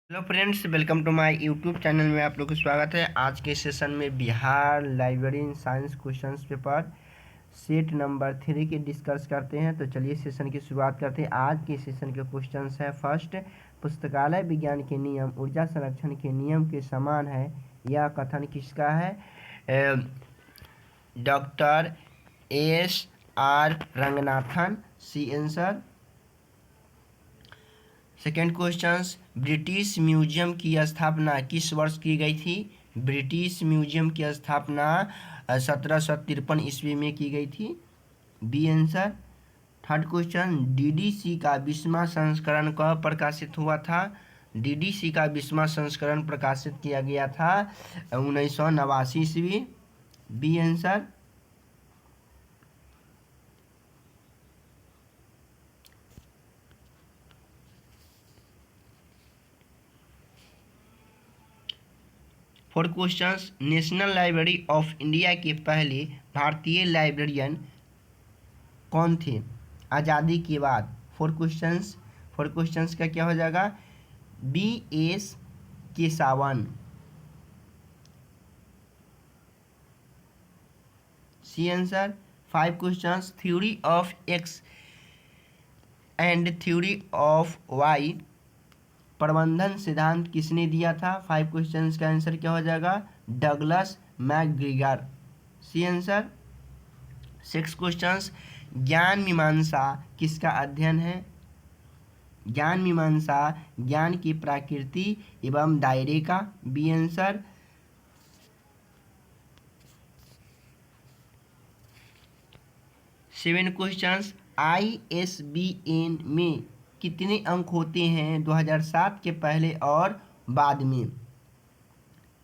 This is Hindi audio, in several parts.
Hello friends, welcome to my YouTube channel में आप लोग का स्वागत है। आज के सेशन में Bihar library in science questions paper set number 3 के डिस्कस करते हैं। तो चलिए सेशन की शुरुआत करते हैं। आज के सेशन के क्वेश्चंस है। फर्स्ट, पुस्तकालय विज्ञान के नियम ऊर्जा संरक्षण के नियम के समान है, यह कथन किसका है? Doctor S.R. Ranganathan, C answer. Second question, British museum की स्थापना किस वर्ष की गई थी? ब्रिटिश म्यूजियम की स्थापना 1753 ईस्वी में की गई थी, B answer. Third question, DDC का 20वां संस्करण कब प्रकाशित हुआ था? डीडीसी का 20वां संस्करण प्रकाशित किया गया था 1989 ईस्वी, B answer. Four questions, national library of India के पहले भारतीय लाइब्रेरियन कौन थे आज़ादी के बाद? फोर क्वेश्चंस का क्या हो जाएगा? B.S. Kesavan, C answer. Five questions, theory of X and theory of Y प्रबंधन सिद्धांत किसने दिया था? फाइव क्वेश्चंस का आंसर क्या हो जाएगा? Douglas McGregor, C answer. Six questions, ज्ञान मीमांसा किसका अध्ययन है? ज्ञान मीमांसा ज्ञान की प्रकृति एवं दायरे का, B answer. Seven questions, ISBN में कितने अंक होते हैं 2007 के पहले और बाद में?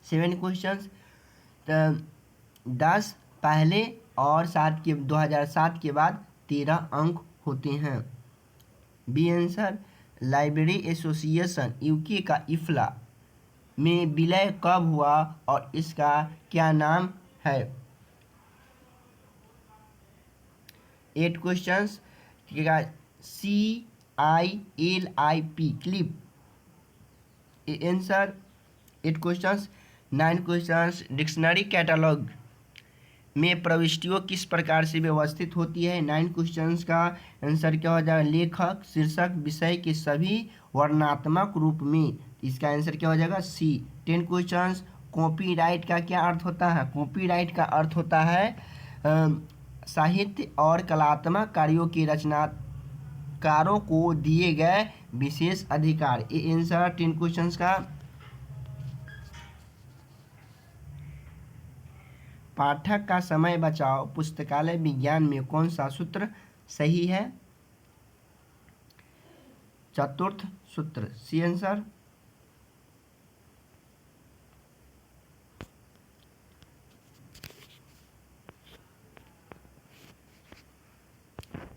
सेवन क्वेश्चंस, 10 पहले और 2007 के बाद 13 अंक होते हैं, B answer. Library association UK का इफ्ला में विलय कब हुआ और इसका क्या नाम है? Eight questions, CILIP CILIP, answer. Eight questions. Nine questions, dictionary catalogue में प्रविष्टियों किस प्रकार से व्यवस्थित होती है? नाइन क्वेश्चंस का आंसर क्या हो जाएगा? लेखक, शीर्षक, विषय के सभी वर्णनात्मक रूप में, इसका आंसर क्या हो जाएगा? सी। टेन क्वेश्चंस, कॉपीराइट का क्या अर्थ होता है? कॉपीराइट का अर्थ होता है साहित्य और कलात्मक कार्यों के रचनाकारों को दिए गए विशेष अधिकार, ये आंसर 10 क्वेश्चंस का। पाठक का समय बचाओ पुस्तकालय विज्ञान में कौन सा सूत्र सही है? चतुर्थ सूत्र, C answer.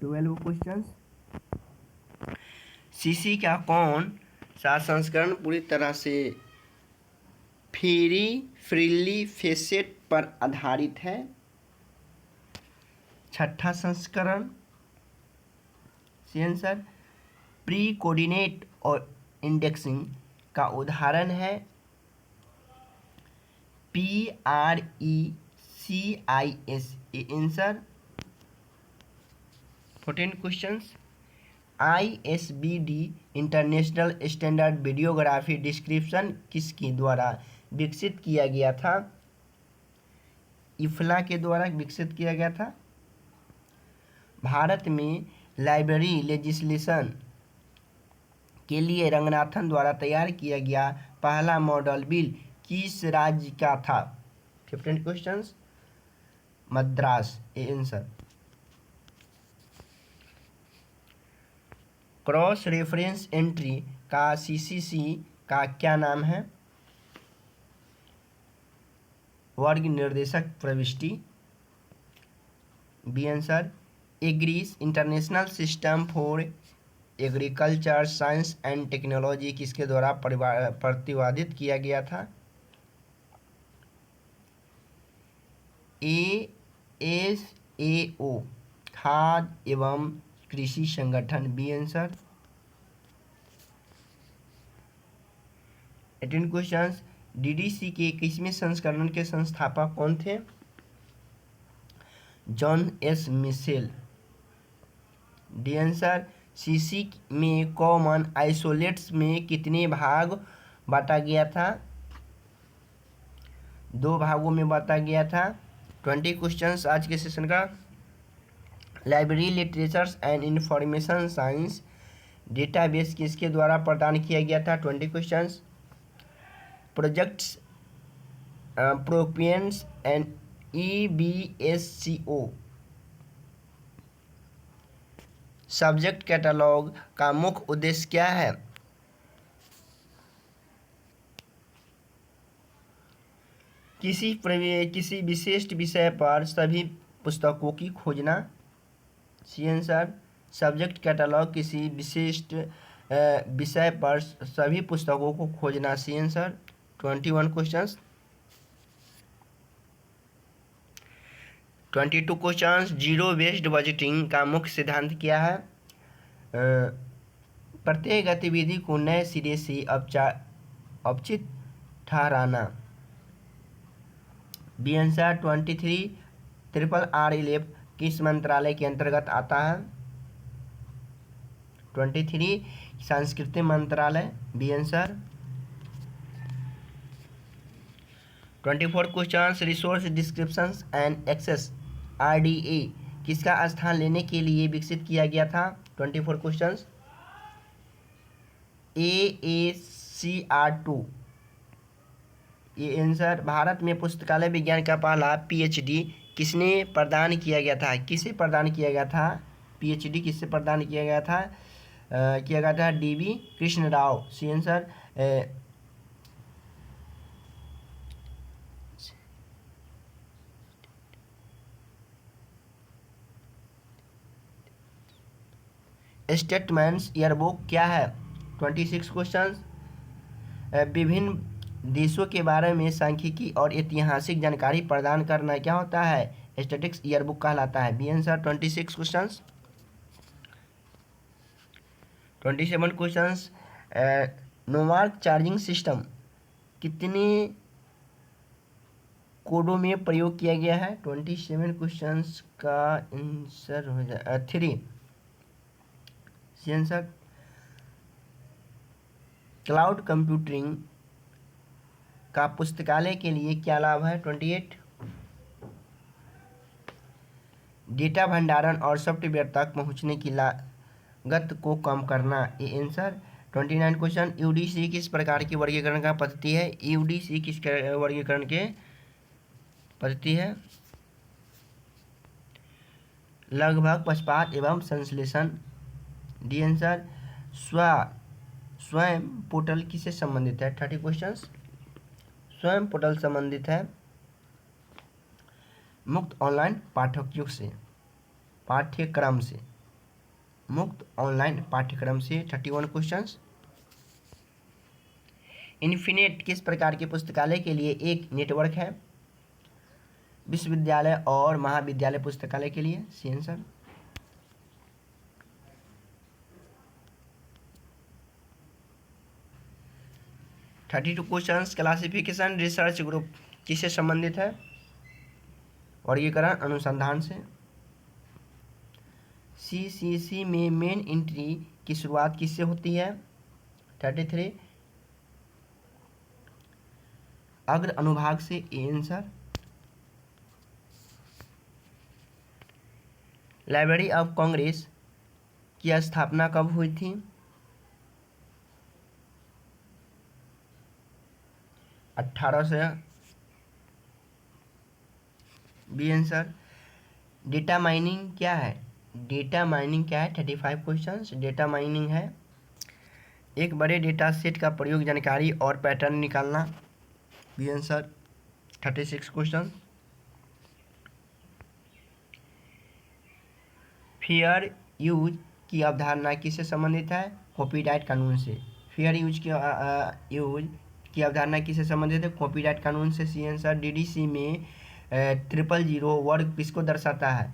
Twelve questions, CC का कौन सा संस्करण पूरी तरह से फ्रीली फेसेट पर आधारित है? छठा संस्करण, सी आंसर। प्री कोऑर्डिनेट और इंडेक्सिंग का उदाहरण है PRECIS, ये answer. 14 questions, ISBD international standard videography description किसके द्वारा विकसित किया गया था? इफ्ला के द्वारा विकसित किया गया था। भारत में लाइब्रेरी लेजिस्लेशन के लिए रंगनाथन द्वारा तैयार किया गया पहला मॉडल बिल किस राज्य का था? 15 क्वेश्चंस, मद्रास, ये आंसर। क्रॉस रेफरेंस एंट्री का CCC का क्या नाम है? वर्ग निर्देशक प्रविष्टि, B answer. AGRIS international system for agriculture science and technology किसके द्वारा प्रतिपादित किया गया था? ASAO खाद्य एवं कृषि संगठन, बी आंसर। 18 क्वेश्चंस, डीडीसी के 21वें संस्करण के संस्थापक कौन थे? John S Mitchell. D answer, CC में कॉमन आइसोलेट्स में कितने भाग बांटा गया था? 2 भागों में बांटा गया था। 20 क्वेश्चंस आज के सेशन का। Library literatures and information science database किसके द्वारा प्रदान किया गया था? 20 क्वेश्चंस। प्रोजेक्ट्स प्रोपियंस एंड EBSCO सब्जेक्ट कैटलॉग का मुख्य उद्देश्य क्या है? किसी विशिष्ट विषय पर सभी पुस्तकों की खोजना। सी आंसर, सब्जेक्ट कैटलॉग किसी विशिष्ट विषय पर सभी पुस्तकों को खोजना। C answer. 21 questions. 22 questions, zero based budgeting का मुख्य सिद्धांत क्या है? प्रत्येक गतिविधि को नए सिरे से औचित्य ठहराना। B answer. 23 RRR किस मंत्रालय के अंतर्गत आता है? 23 सांस्कृतिक मंत्रालय। B answer. 24 questions, resource descriptions and access RDA किसका स्थान लेने के लिए विकसित किया गया था? 24 क्वेश्चंस। AACR2। ये आंसर। भारत में पुस्तकालय विज्ञान का पहला PhD किसने प्रदान किया गया था? किसे प्रदान किया गया था? PhD किससे प्रदान किया गया था? DB Krishna Rao. C answer. Statements yearbook क्या है? 26 क्वेश्चंस। विभिन्न देशों के बारे में सांख्यिकी और ऐतिहासिक जानकारी प्रदान करना क्या होता है? स्टैटिस्टिक्स ईयरबुक कहलाता है। B answer. 26 questions. 27 questions, Newark charging system कितने कोडों में प्रयोग किया गया है? 27 क्वेश्चंस का आंसर हो जाए 3। C answer. क्लाउड कंप्यूटिंग का पुस्तकालय के लिए क्या लाभ है? 28 डेटा भंडारण और सॉफ्टवेयर तक पहुंचने की लागत को कम करना। ये आंसर। 29 क्वेश्चन, यूडीसी किस प्रकार की वर्गीकरण का पद्धति है? यूडीसी किस वर्गीकरण के पद्धति है? लगभग पक्षपात एवं संश्लेषण। D answer. स्वयं पोर्टल किससे संबंधित है? 30 क्वेश्चंस। स्वयं पोर्टल संबंधित है मुक्त ऑनलाइन पाठ्यक्रम से। मुक्त ऑनलाइन पाठ्यक्रम से। 31 क्वेश्चंस। इन्फिनेट किस प्रकार के पुस्तकालय के लिए एक नेटवर्क है? विश्वविद्यालय और महाविद्यालय पुस्तकालय के लिए। C answer. Thirty two question, classification research group किससे संबंधित है? वर्गीकरण अनुसंधान से। CCC में मेन एंट्री की शुरुआत किससे होती है? 33 अग्र अनुभाग से। A answer. Library of Congress की स्थापना कब हुई थी? 1800। B answer. डेटा माइनिंग क्या है? 35 क्वेश्चंस। डेटा माइनिंग है एक बड़े डेटा सेट का प्रयोग जानकारी और पैटर्न निकालना। B answer. 36 question. Fair use की अवधारणा किससे संबंधित है? कॉपीराइट कानून से। फेयर यूज की अवधारणा किससे संबंधित है? कॉपीराइट कानून से। C answer. डीडीसी में 000 वर्ग किसको दर्शाता है?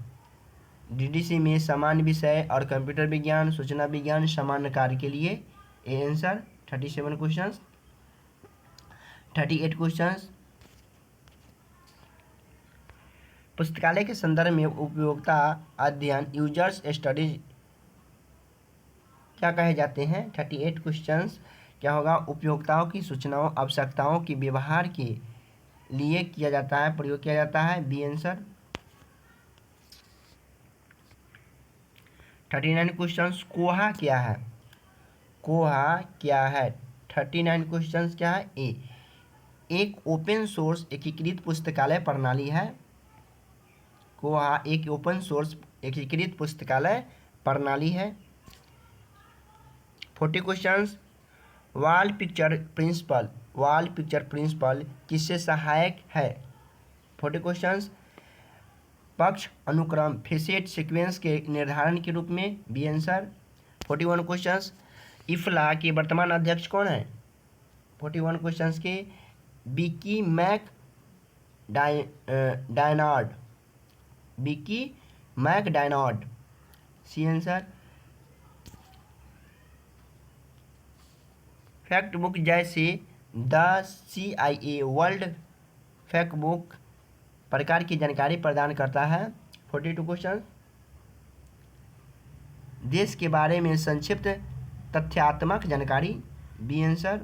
डीडीसी में सामान्य विषय और कंप्यूटर विज्ञान, सूचना विज्ञान, सामान्य कार्य के लिए। A answer. 37 क्वेश्चन। 38 क्वेश्चन। पुस्तकालय के संदर्भ में उपयोगिता अध्ययन यूजर्स स्टडीज क्या कहे जाते हैं? 38 क्वेश्चंस क्या होगा? उपयोगिताओं की सूचनाओं आवश्यकताओं के व्यवहार के लिए किया जाता है, प्रयोग किया जाता है। B answer. 39 क्वेश्चंस। कोहा क्या है? कोहा क्या है? 39 क्वेश्चंस क्या है? ए, एक ओपन सोर्स एकीकृत पुस्तकालय प्रणाली है। कोहा एक ओपन सोर्स एकीकृत पुस्तकालय प्रणाली है। 40 questions. Wall picture principle, wall picture principle किससे सहायक है? 40 क्वेश्चंस। पक्ष अनुक्रम फेसेट सीक्वेंस के निर्धारण के रूप में। B answer. 41 क्वेश्चंस। इफ्ला के वर्तमान अध्यक्ष कौन है? 41 क्वेश्चंस के विकी मैक डायनार्ड, विकी मैक डायनार्ड। C answer. फैक्ट बुक जैसे the CIA world fact book प्रकार की जानकारी प्रदान करता है। 42 क्वेश्चन। देश के बारे में संक्षिप्त तथ्यात्मक जानकारी। B answer.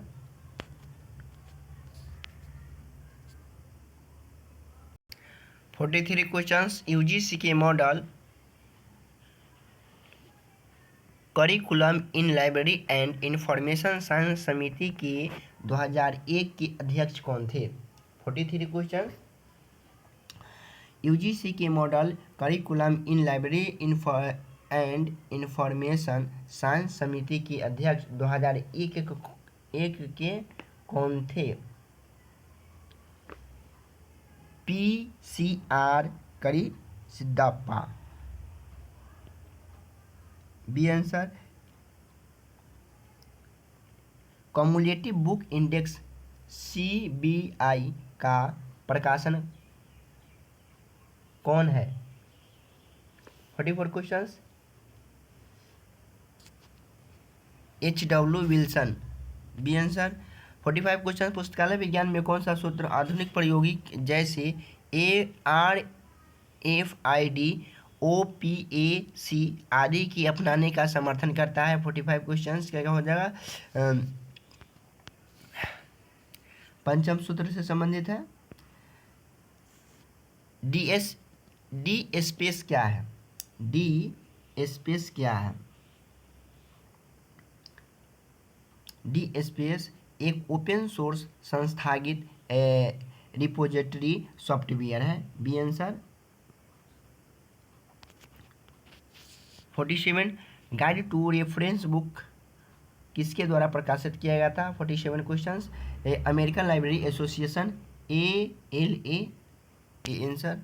43 क्वेश्चंस। UGC के model curriculum in library and information science समिति के 2001 के अध्यक्ष कौन थे? 43 क्वेश्चन। UGC के model curriculum in library and information science समिति के अध्यक्ष 2001 के कौन थे? PCR Karisiddappa. B answer. Cumulative book index CBI का प्रकाशन कौन है? 44 questions. HW Wilson. B answer. 45 question. पुस्तकालय विज्ञान में कौन सा सूत्र आधुनिक प्रायोगिक जैसे RFID OPAC आदि की अपनाने का समर्थन करता है? 45 क्वेश्चन क्या हो जाएगा? पंचम सूत्र से संबंधित है। डी स्पेस क्या है? डी स्पेस क्या है? डी स्पेस एक ओपन सोर्स संस्थागित रिपोजिटरी सॉफ्टवेयर है। B answer. 47 guide to reference book किसके द्वारा प्रकाशित किया गया था? 47 questions. American library association ALA। A answer.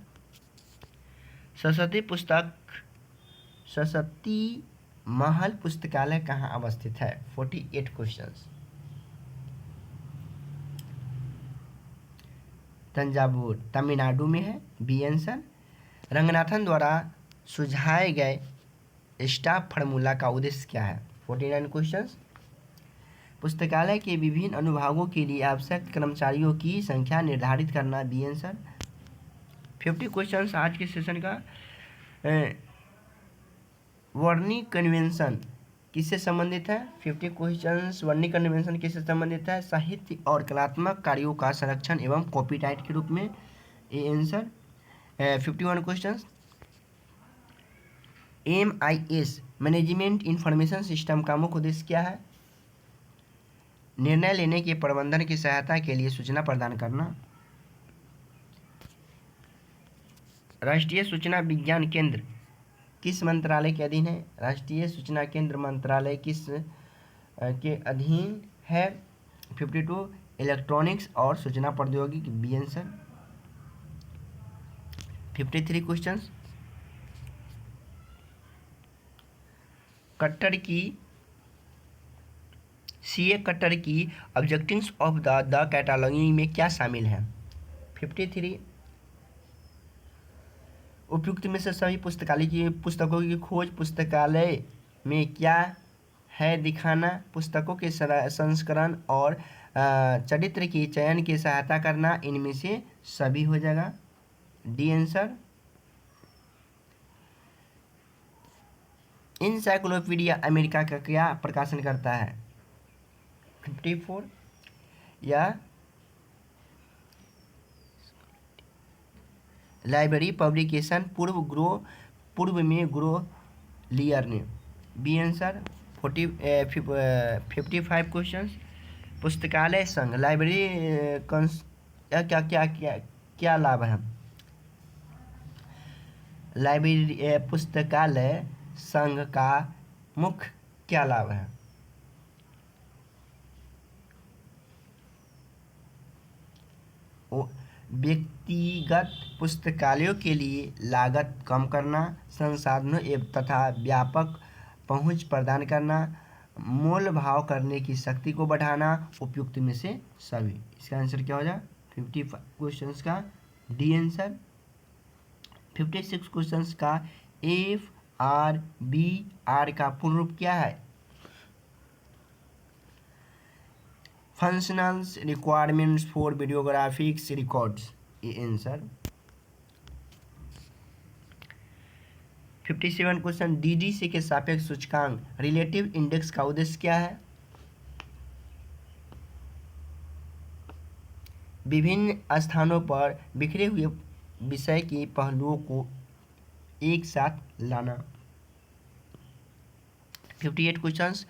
Saraswati Mahal पुस्तकालय कहाँ अवस्थित है? 48 क्वेश्चंस। तंजावुर तमिलनाडु में है। B answer. रंगनाथन द्वारा सुझाए गए स्टाफ फार्मूला का उद्देश्य क्या है? 49 क्वेश्चंस। पुस्तकालय के विभिन्न अनुभागों के लिए आवश्यक कर्मचारियों की संख्या निर्धारित करना। B answer. 50 क्वेश्चंस आज के सेशन का। वर्नी कन्वेंशन किससे संबंधित है? 50 क्वेश्चंस। वर्नी कन्वेंशन किससे संबंधित है? साहित्य और कलात्मक कार्यों का संरक्षण एवं कॉपीराइट के रूप में। A answer. 51 questions. MIS management information system का मुख्य उद्देश्य क्या है? निर्णय लेने के प्रबंधन की सहायता के लिए सूचना प्रदान करना। राष्ट्रीय सूचना विज्ञान केंद्र किस मंत्रालय के अधीन है? राष्ट्रीय सूचना केंद्र मंत्रालय किस के अधीन है? 52 इलेक्ट्रॉनिक्स और सूचना प्रौद्योगिकी। B answer. 53 क्वेश्चंस। कट्टर की CA कट्टर की ऑब्जेक्टिव्स ऑफ द कैटालॉगिंग में क्या शामिल है? 53 उपयुक्त में से सभी पुस्तकों की खोज पुस्तकालय में क्या है दिखाना। पुस्तकों के संस्करण और चरित्र की चयन की सहायता करना, इनमें से सभी हो जाएगा डी आंसर। इंसाइक्लोपीडिया अमेरिका का क्या प्रकाशन करता है? 54 या लाइब्रेरी पब्लिकेशन पूर्व में ग्रो लियर ने, बी आंसर। 55 क्वेश्चन। पुस्तकालय संघ लाइब्रेरी क्या क्या क्या क्या क्या लाभ है? लाइब्रेरी पुस्तकालय संघ का मुख्य क्या लाभ है? व्यक्तिगत पुस्तकालयों के लिए लागत कम करना, संसाधनों एवं तथा व्यापक पहुंच प्रदान करना, मोल भाव करने की शक्ति को बढ़ाना, उपयुक्त में से सभी। इसका आंसर क्या हो जाए 55 क्वेश्चंस का डी आंसर। 56 क्वेश्चंस का FRBR का पूर्ण रूप क्या है? फंक्शनल्स रिक्वायरमेंट्स फॉर वीडियोग्राफिक्स रिकॉर्ड्स, ये आंसर। 57 क्वेश्चन DDC के सापेक्ष सूचकांक रिलेटिव इंडेक्स का उद्देश्य क्या है? विभिन्न स्थानों पर बिखरे हुए विषय के पहलुओं को एक साथ लाना। 58 क्वेश्चंस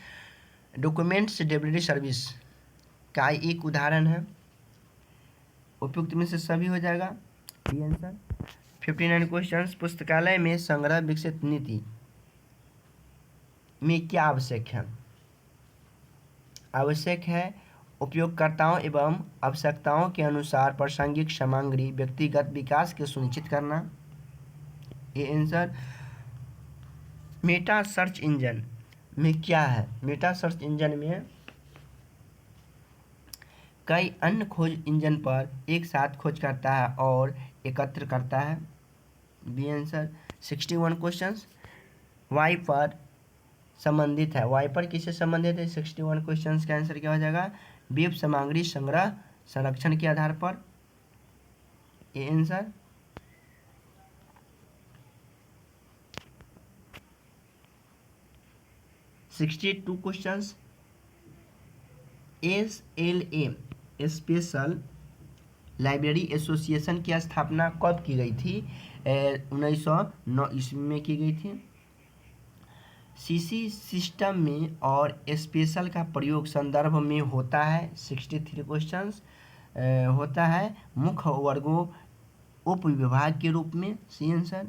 डॉक्यूमेंट्स डिलीवरी सर्विस का एक उदाहरण है, उपयुक्त में से सभी हो जाएगा डी आंसर। 59 क्वेश्चंस पुस्तकालय में संग्रह विकसित नीति में क्या आवश्यक है? आवश्यक है उपयोगकर्ताओं एवं आवश्यकताओं के अनुसार प्रासंगिक सामग्री व्यक्तिगत विकास के सुनिश्चित करना, ये आंसर। मेटा सर्च इंजन में क्या है? मेटा सर्च इंजन में कई अन्य खोज इंजन पर एक साथ खोज करता है और एकत्र करता है, बी आंसर। 61 क्वेश्चंस वाई पर संबंधित है, वाई पर किससे संबंधित है? 61 क्वेश्चंस का आंसर क्या हो जाएगा? वेब सामग्री संग्रह संरक्षण के आधार पर, ये answer. Two questions SLA special library association की स्थापना कब की गई थी? 1909 ईस्वी में की गई थी। CC सिस्टम में और स्पेशल का प्रयोग संदर्भ में होता है। 63 क्वेश्चंस होता है मुख्य वर्गों उप विभाग के रूप में, C answer.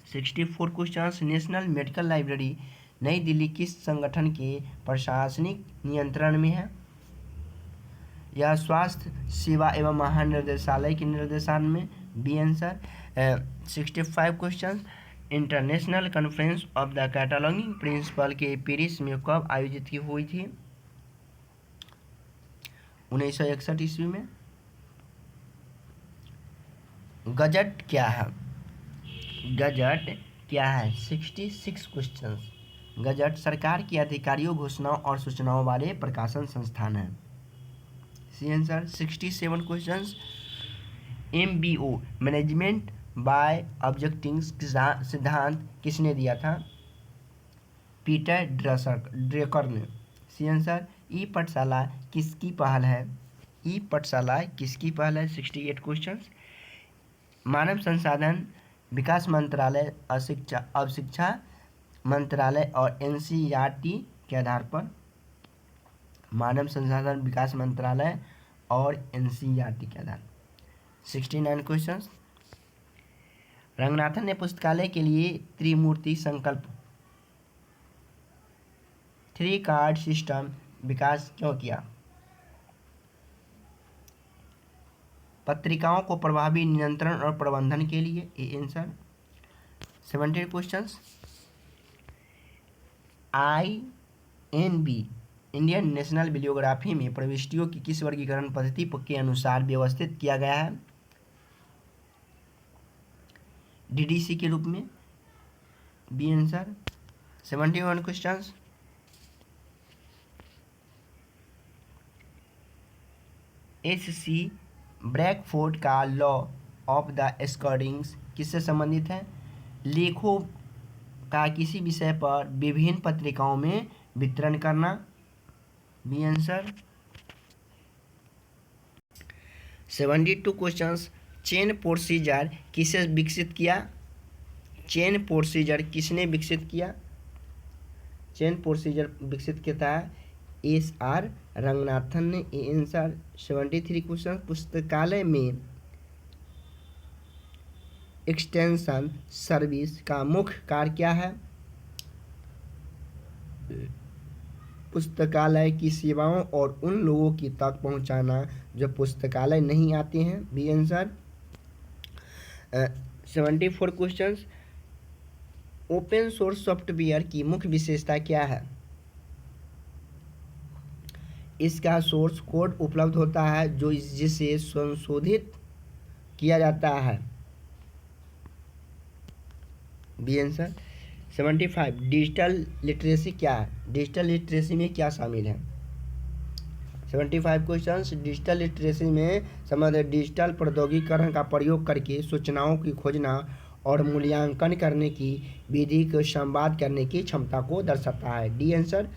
64 questions national medical library नई दिल्ली किस संगठन के प्रशासनिक नियंत्रण में है? यह स्वास्थ्य सेवा एवं महानिदेशालय के निर्देशन में, B answer. 65 question international conference of the cataloguing principle के पेरिस में कब आयोजित की हुई थी? 1961 ईस्वी में। गजट क्या है? गजट क्या है? 66 क्वेश्चंस गजट सरकार के अधिकारियों घोषणाओं और सूचनाओं वाले प्रकाशन संस्थान है, C answer. 67 questions MBO management by objecting सिद्धांत किसने दिया था? पीटर ड्रेकर ने, सी आंसर। ई पाठशाला किसकी पहल है? ई पाठशाला किसकी पहल है? 68 क्वेश्चंस मानव संसाधन विकास मंत्रालय अब शिक्षा मंत्रालय और NCERT के आधार पर, मानव संसाधन विकास मंत्रालय और NCERT के आधार। 69 क्वेश्चंस रंगनाथन ने पुस्तकालय के लिए त्रिमूर्ति संकल्प 3 कार्ड सिस्टम विकास क्यों किया? पत्रिकाओं को प्रभावी नियंत्रण और प्रबंधन के लिए, ये answer. 70 questions INB Indian national bibliography में प्रविष्टियों की किस वर्गीकरण पद्धति के अनुसार व्यवस्थित किया गया है? DDC के रूप में, बी आंसर। 71 क्वेश्चंस एच.सी. ब्रैडफोर्ड का लॉ ऑफ द स्कोरिंग्स किससे संबंधित है? लेखों का किसी विषय पर विभिन्न पत्रिकाओं में वितरण करना। B answer. 72 questions. Chain procedure किसे विकसित किया? चेन प्रोसीजर किसने विकसित किया? चेन प्रोसीजर विकसित किया था एस.आर. रंगनाथन ने। A answer. 73 क्वेश्चन। पुस्तकालय में एक्सटेंशन सर्विस का मुख्य कार्य क्या है? पुस्तकालय की सेवाओं और उन लोगों की तक पहुंचाना जो पुस्तकालय नहीं आते हैं। B answer. 74 question. Open source software की मुख्य विशेषता क्या है? इसका सोर्स कोड उपलब्ध होता है जो जिसे संशोधित किया जाता है। B answer. 75 डिजिटल लिटरेसी क्या है? डिजिटल लिटरेसी में क्या शामिल है? 75 क्वेश्चंस। डिजिटल लिटरेसी में संबंधित डिजिटल प्रौद्योगिकीकरण का प्रयोग करके सूचनाओं की खोजना और मूल्यांकन करने की विधि को संवाद करने की क्षमता को दर्शाता है। D answer.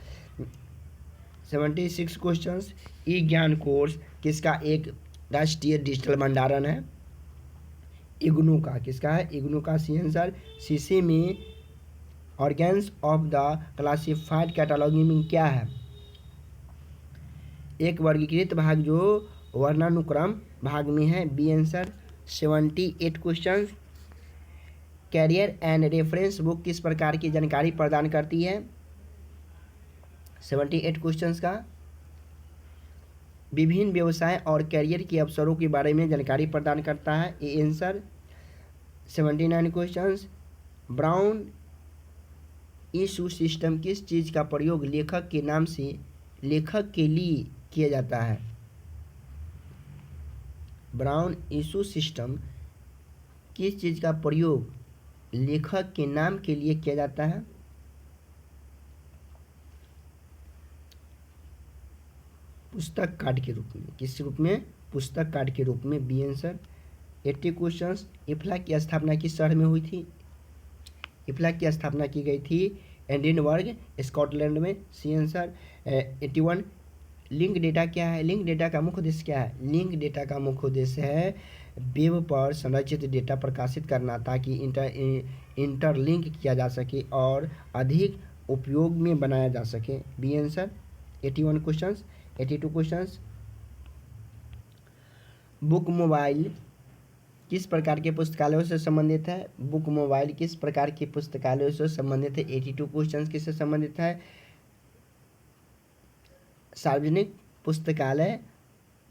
76 क्वेश्चंस। ई ज्ञान कोर्स किसका एक राष्ट्रीय डिजिटल भंडारण है? इग्नू का। किसका है? इग्नू का। C answer. सीसी में organs of the classified cataloguing में क्या है? एक वर्गीकृत भाग जो वर्णानुक्रम भाग में है। B answer. 78 question. Career and reference book किस प्रकार की जानकारी प्रदान करती है? 78 क्वेश्चंस का विभिन्न व्यवसाय और कैरियर के अवसरों के बारे में जानकारी प्रदान करता है। A answer. 79 questions. Brown issue system किस चीज़ का प्रयोग लेखक के नाम से लेखक के लिए किया जाता है? ब्राउन इशू सिस्टम किस चीज़ का प्रयोग लेखक के नाम के लिए किया जाता है? पुस्तक कार्ड के रूप में। किस रूप में? पुस्तक कार्ड के रूप में। B answer. 80 क्वेश्चंस। इफ्ला की स्थापना किस शहर में हुई थी? इफ्ला की स्थापना की गई थी एडिनबर्ग, स्कॉटलैंड में। C answer. 81 लिंक डेटा क्या है? लिंक डेटा का मुख्य उद्देश्य क्या है? लिंक डेटा का मुख्य उद्देश्य है वेब पर संरचित डेटा प्रकाशित करना ताकि इंटरलिंक किया जा सके और अधिक उपयोग में बनाया जा सके। B answer. 81 questions. 82 questions. Book mobile किस प्रकार के पुस्तकालयों से संबंधित है? बुक मोबाइल किस प्रकार के पुस्तकालयों से संबंधित है? 82 क्वेश्चंस किससे संबंधित है? सार्वजनिक पुस्तकालय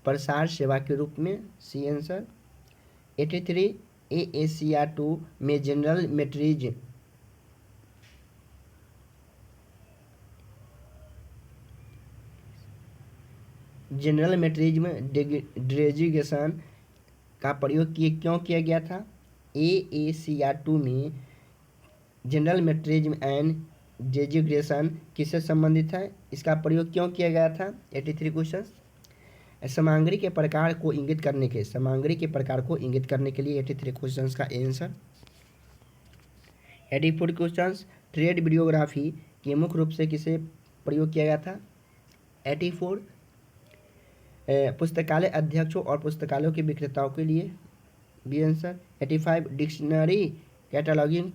प्रसार सेवा के रूप में। C answer. 83 एशिया 2 में जनरल मेट्रीज में डेजिग्नेशन का प्रयोग क्यों किया गया था? एशिया 2 में जनरल मेट्रिज्म एंड डेजिग्नेशन किससे संबंधित है? इसका प्रयोग क्यों किया गया था? 83 क्वेश्चन। सामग्री के प्रकार को इंगित करने के लिए 83 क्वेश्चंस का आंसर। 84 क्वेश्चंस। ट्रेड वीडियोग्राफी के मुख्य रूप से किसे प्रयोग किया गया था? 84 पुस्तकालय अध्यक्षों और पुस्तकालयों के विक्रेताओं के लिए। B answer. 85 dictionary cataloguing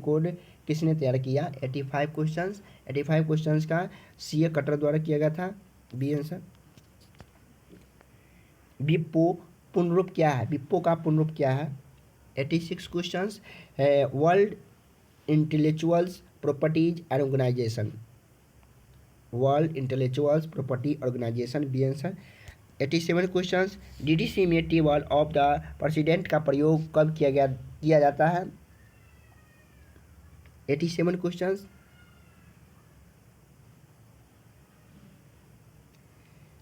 code किसने तैयार किया? 85 क्वेश्चंस। 85 क्वेश्चंस का सीए कटर द्वारा किया गया था। B answer. विप्पो पूर्णरूप क्या है? विप्पो का पूर्णरूप क्या है? 86 questions. World intellectuals properties organisation. World intellectuals property organisation. B answer. 87 questions. DDC में टेबल ऑफ द प्रेसिडेंट का प्रयोग कब किया जाता है? 87 क्वेश्चंस।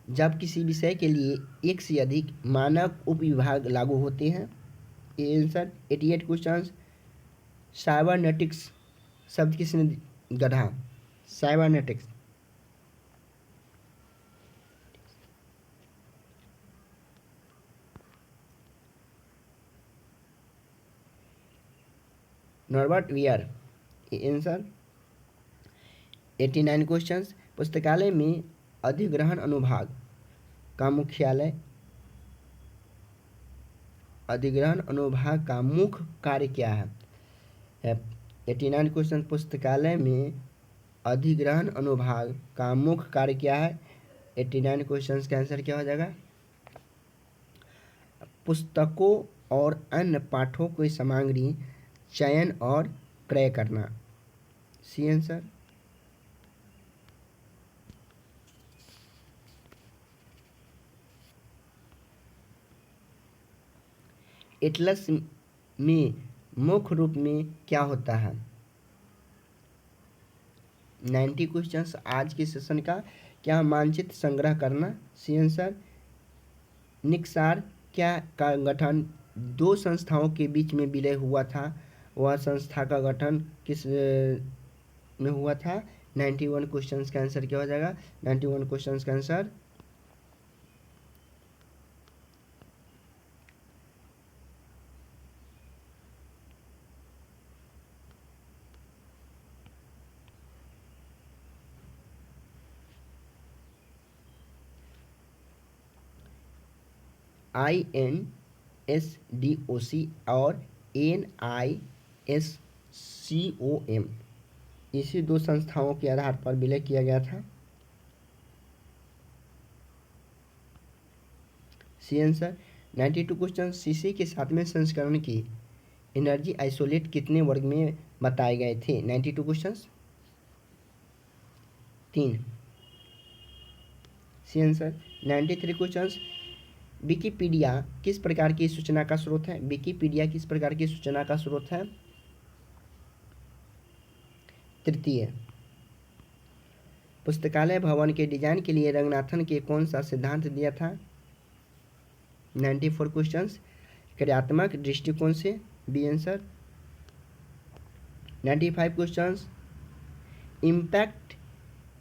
जब किसी विषय के लिए एक से अधिक मानक उपविभाग लागू होते हैं। A answer. 88 क्वेश्चंस। साइबरनेटिक्स शब्द किसने गढ़ा? Cybernetics Norbert wear. Answer 89 questions. पुस्तकालय में अधिग्रहण अनुभाग का मुख्यालय, अधिग्रहण अनुभाग का मुख्य कार्य क्या है? 89 क्वेश्चन। पुस्तकालय में अधिग्रहण अनुभाग का मुख्य कार्य क्या है? 89 क्वेश्चन का आंसर क्या हो जाएगा? पुस्तकों और अन्य पाठों की सामग्री चयन और क्रय करना। C answer. एटलस में मुख्य रूप में क्या होता है? 90 क्वेश्चंस आज के सेशन का। क्या मानचित्र संग्रह करना? C answer. निक्सार क्या का गठन दो संस्थाओं के बीच में विलय हुआ था? वह संस्था का गठन किस में हुआ था? 91 क्वेश्चंस का आंसर क्या हो जाएगा? 91 क्वेश्चंस का आंसर INSDOC और NISCOM इसी दो संस्थाओं के आधार पर विलय किया गया था। C answer. 92 क्वेश्चन। सीसी के 7वें संस्करण की एनर्जी आइसोलेट कितने वर्ग में बताए गए थे? 92 question. 3। C answer. 93 question. Wikipedia किस प्रकार की सूचना का स्रोत है? विकिपीडिया किस प्रकार की सूचना का स्रोत है? तृतीय। पुस्तकालय भवन के डिजाइन के लिए रंगनाथन के कौन सा सिद्धांत दिया था? 94 क्वेश्चंस। क्रियात्मक दृष्टिकोण से। B answer. 95 questions. Impact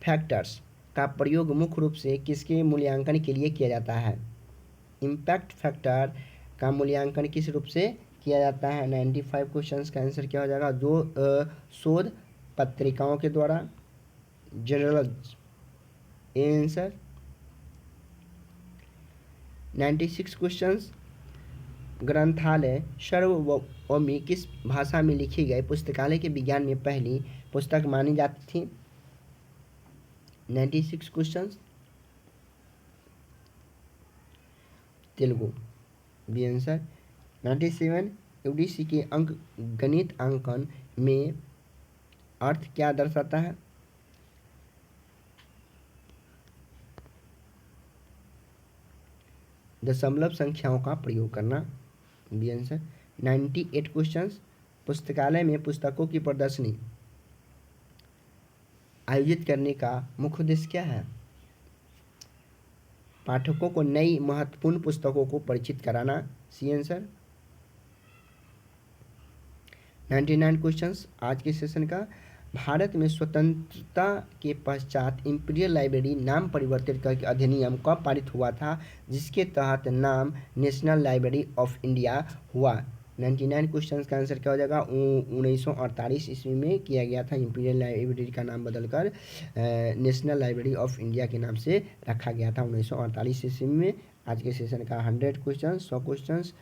factors का प्रयोग मुख्य रूप से किसके मूल्यांकन के लिए किया जाता है? इम्पैक्ट फैक्टर का मूल्यांकन किस रूप से किया जाता है? 95 क्वेश्चंस का आंसर क्या हो जाएगा? जो शोध पत्रिकाओं के द्वारा, जर्नल। आंसर। 96 क्वेश्चंस। ग्रंथालय सर्वभौमी किस भाषा में लिखी गई पुस्तकालय के विज्ञान में पहली पुस्तक मानी जाती थी? 96 questions. Telugu. B answer. 97 UDC के अंक गणित अंकन में अर्थ क्या दर्शाता है? दशमलव संख्याओं का प्रयोग करना। B answer. 98 क्वेश्चंस। पुस्तकालय में पुस्तकों की प्रदर्शनी आयोजित करने का मुख्य उद्देश्य क्या है? पाठकों को नई महत्वपूर्ण पुस्तकों को परिचित कराना। C answer. 99 क्वेश्चंस आज के सेशन का। भारत में स्वतंत्रता के पश्चात इंपीरियल लाइब्रेरी नाम परिवर्तित करके अधिनियम कब पारित हुआ था, जिसके तहत नाम नेशनल लाइब्रेरी ऑफ इंडिया हुआ? 99 क्वेश्चंस का आंसर क्या हो जाएगा? 1948 ईस्वी में किया गया था। इंपीरियल लाइब्रेरी का नाम बदलकर नेशनल लाइब्रेरी ऑफ इंडिया के नाम से रखा गया था 1948 ईस्वी में। आज के सेशन का 100 question, 100 questions.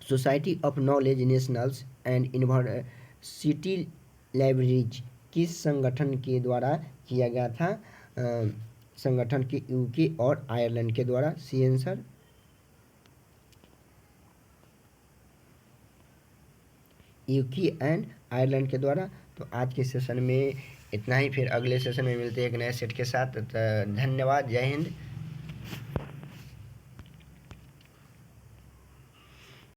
Society of knowledge nationals and university libraries किस संगठन के द्वारा किया गया था? संगठन के यूके और आयरलैंड के द्वारा। C answer. UK and Ireland के द्वारा। तो आज के सेशन में इतना ही। फिर अगले सेशन में मिलते हैं एक नए सेट के साथ। धन्यवाद। जय हिंद।